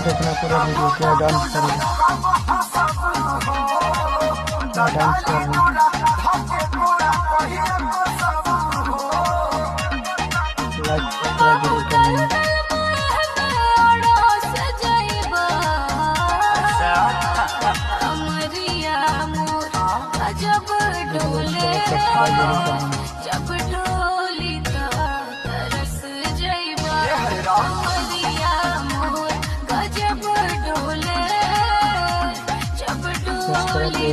देखना पूरा वीडियो क्या डांस कर रही है, डांस कर रही है। लाइक पूरा वीडियो कर रही है। जब डोली तरस जइबा अमरिया मोर गजब डोले जब डोली